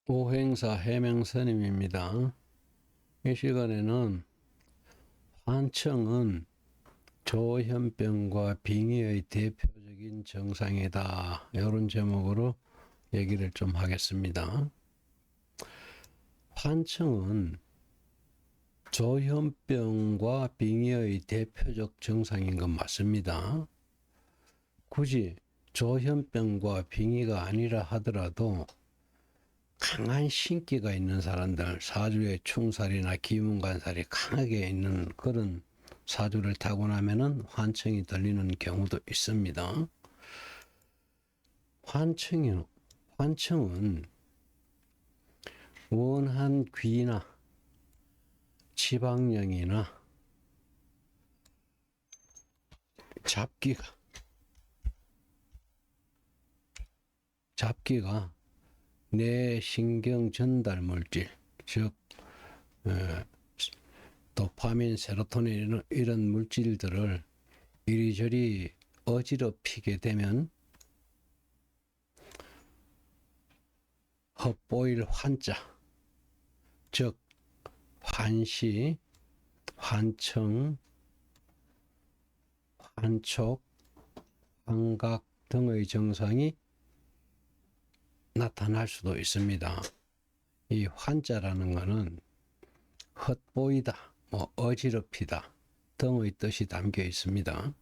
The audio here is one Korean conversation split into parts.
오행사 해명스님입니다. 이 시간에는 환청은 조현병과 빙의의 대표적인 증상이다. 이런 제목으로 얘기를 좀 하겠습니다. 환청은 조현병과 빙의의 대표적 증상인 건 맞습니다. 굳이 조현병과 빙의가 아니라 하더라도 강한 신기가 있는 사람들, 사주에 충살이나 기문간살이 강하게 있는 그런 사주를 타고 나면은 환청이 들리는 경우도 있습니다. 환청은 원한 귀나 지방령이나 잡기가 뇌 신경 전달 물질, 즉 도파민, 세로토닌 이런 물질들을 이리저리 어지럽히게 되면 헛보일 환자, 즉 환시, 환청, 환촉, 환각 등의 증상이 나타날 수도 있습니다. 이 환자라는 것은 헛보이다, 어지럽히다 등의 뜻이 담겨 있습니다.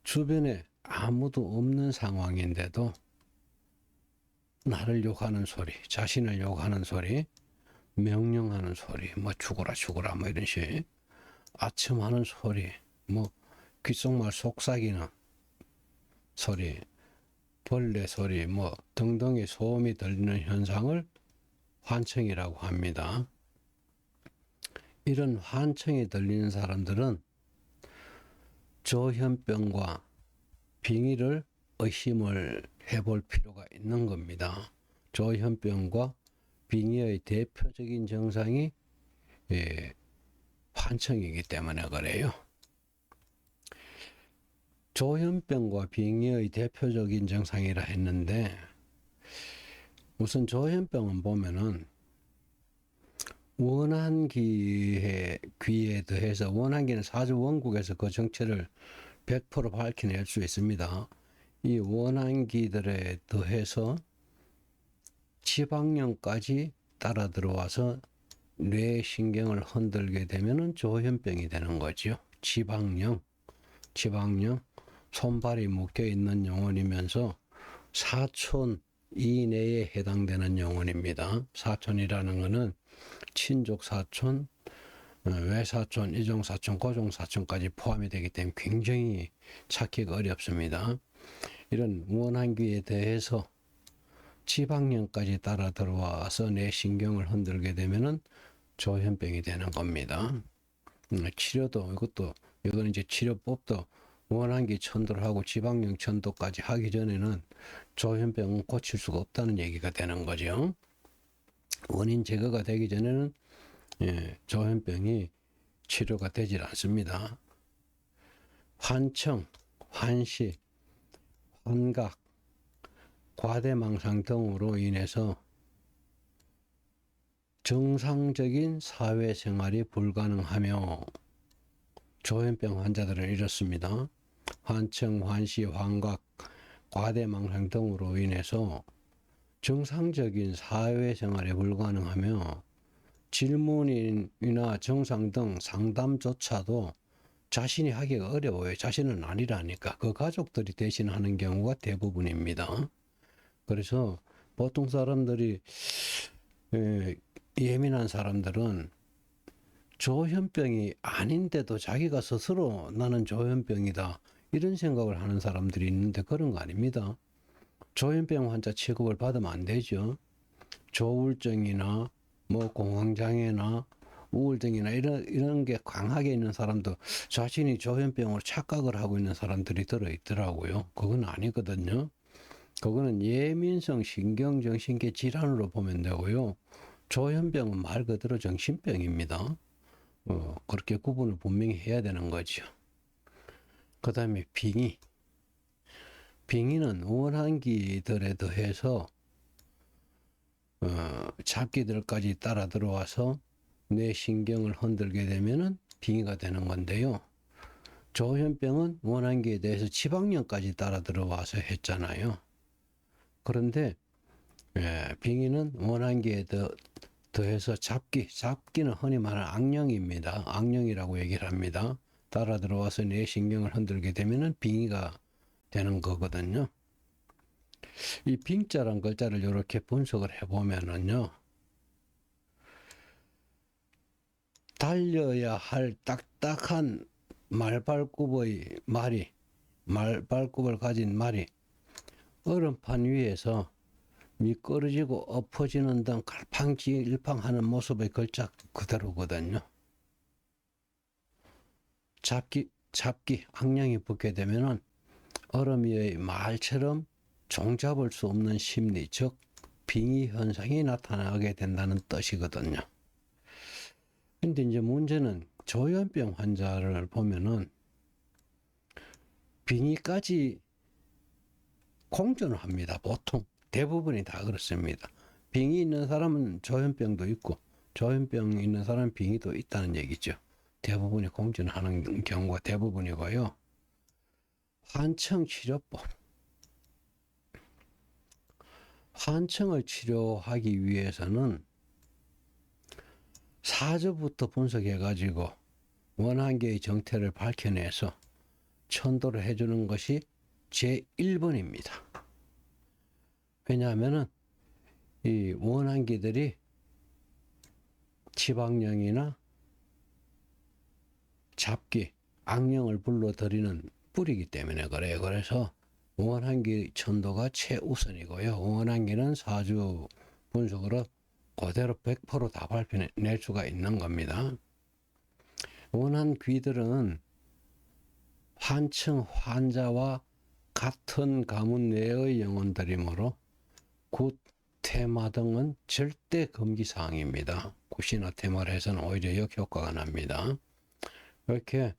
주변에 아무도 없는 상황인데도 나를 욕하는 소리, 자신을 욕하는 소리, 명령하는 소리, 죽어라 이런 식, 아첨하는 소리, 귓속말 속삭이는 소리, 벌레 소리, 등등의 소음이 들리는 현상을 환청이라고 합니다. 이런 환청이 들리는 사람들은 조현병과 빙의를 의심을 해볼 필요가 있는 겁니다. 조현병과 빙의의 대표적인 증상이 환청이기 때문에 그래요. 조현병과 빙의의 대표적인 증상이라 했는데, 우선 조현병은 보면은 원한기에 대해서, 원한기는 사주 원국에서 그 정체를 100% 밝혀낼 수 있습니다. 이 원한기들에 더해서 지방령까지 따라 들어와서 뇌신경을 흔들게 되면 조현병이 되는 거죠. 지방령, 손발이 묶여 있는 영혼이면서 사촌 이내에 해당되는 영혼입니다. 사촌이라는 것은 친족 사촌, 외사촌, 이종사촌, 고종사촌까지 포함이 되기 때문에 굉장히 찾기가 어렵습니다. 이런 원한기에 대해서 지방령까지 따라 들어와서 내 신경을 흔들게 되면은 조현병이 되는 겁니다. 치료도 이거는 이제 치료법도 원한기 천도를 하고 지방령 천도까지 하기 전에는 조현병은 고칠 수가 없다는 얘기가 되는 거죠. 원인 제거가 되기 전에는 조현병이 치료가 되질 않습니다. 환청, 환시, 환각, 과대망상 등으로 인해서 정상적인 사회생활이 불가능하며 조현병 환자들은 이렇습니다. 환청, 환시, 환각, 과대망상 등으로 인해서 정상적인 사회생활이 불가능하며 질문이나 정상 등 상담조차도 자신이 하기가 어려워요. 자신은 아니라니까. 그 가족들이 대신 하는 경우가 대부분입니다. 그래서 보통 사람들이, 예민한 사람들은 조현병이 아닌데도 자기가 스스로 나는 조현병이다 이런 생각을 하는 사람들이 있는데 그런 거 아닙니다. 조현병 환자 취급을 받으면 안 되죠. 조울증이나 공황장애나 우울증이나 이런 게 강하게 있는 사람도 자신이 조현병으로 착각을 하고 있는 사람들이 들어있더라고요. 그건 아니거든요. 그거는 예민성 신경정신계 질환으로 보면 되고요. 조현병은 말 그대로 정신병입니다. 그렇게 구분을 분명히 해야 되는 거죠. 그 다음에 빙의는 원한기들에 더해서 잡기들까지 따라 들어와서 뇌 신경을 흔들게 되면은 빙의가 되는 건데요. 조현병은 원한기에 대해서 지방령까지 따라 들어와서 했잖아요. 그런데 빙의는 원한기에 더해서 잡기는 흔히 말하는 악령입니다. 악령이라고 얘기를 합니다. 따라 들어와서 뇌 신경을 흔들게 되면은 빙의가 되는 거거든요. 이 빙자란 글자를 이렇게 분석을 해보면은요, 달려야 할 딱딱한 말발굽을 가진 말이 얼음판 위에서 미끄러지고 엎어지는 등 갈팡질팡하는 모습의 글자 그대로거든요. 잡기, 악령이 붙게 되면은 얼음 위의 말처럼 종잡을 수 없는 심리, 즉 빙의 현상이 나타나게 된다는 뜻이거든요. 근데 이제 문제는 조현병 환자를 보면은 빙의까지 공존을 합니다. 보통 대부분이 다 그렇습니다. 빙의 있는 사람은 조현병도 있고 조현병 있는 사람은 빙의도 있다는 얘기죠. 대부분이 공존하는 경우가 대부분이고요. 환청치료법. 환청을 치료하기 위해서는 사주부터 분석해가지고 원한계의 정태를 밝혀내서 천도를 해주는 것이 제1번입니다. 왜냐하면은 이 원한기들이 지방령이나 잡기, 악령을 불러들이는 뿌리기 때문에 그래요. 그래서 원한기 천도가 최우선이고요. 원한기는 사주 분석으로 그대로 100%다 밝혀낼 수가 있는 겁니다. 원한귀들은 환청 환자와 같은 가문 내의 영혼들이므로 굿, 테마 등은 절대 금기사항입니다. 굿이나 테마를 해서는 오히려 역효과가 납니다. 이렇게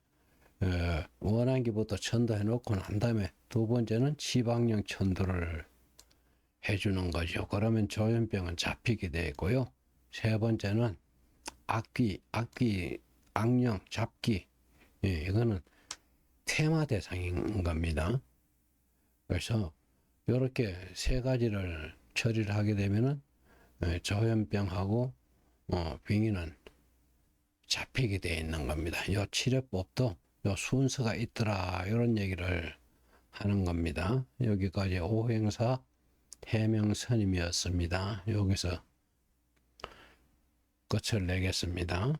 원한기부터 천도해 놓고 난 다음에 두 번째는 지방령 천도를 해주는 거죠. 그러면 조현병은 잡히게 되고요. 세 번째는 악령, 잡기, 이거는 테마 대상인 겁니다. 그래서 이렇게 세 가지를 처리를 하게 되면은 조현병하고 빙의는 잡히게 되어 있는 겁니다. 이 치료법도 요 순서가 있더라 이런 얘기를 하는 겁니다. 여기까지 오행사 해명스님이었습니다. 여기서 끝을 내겠습니다.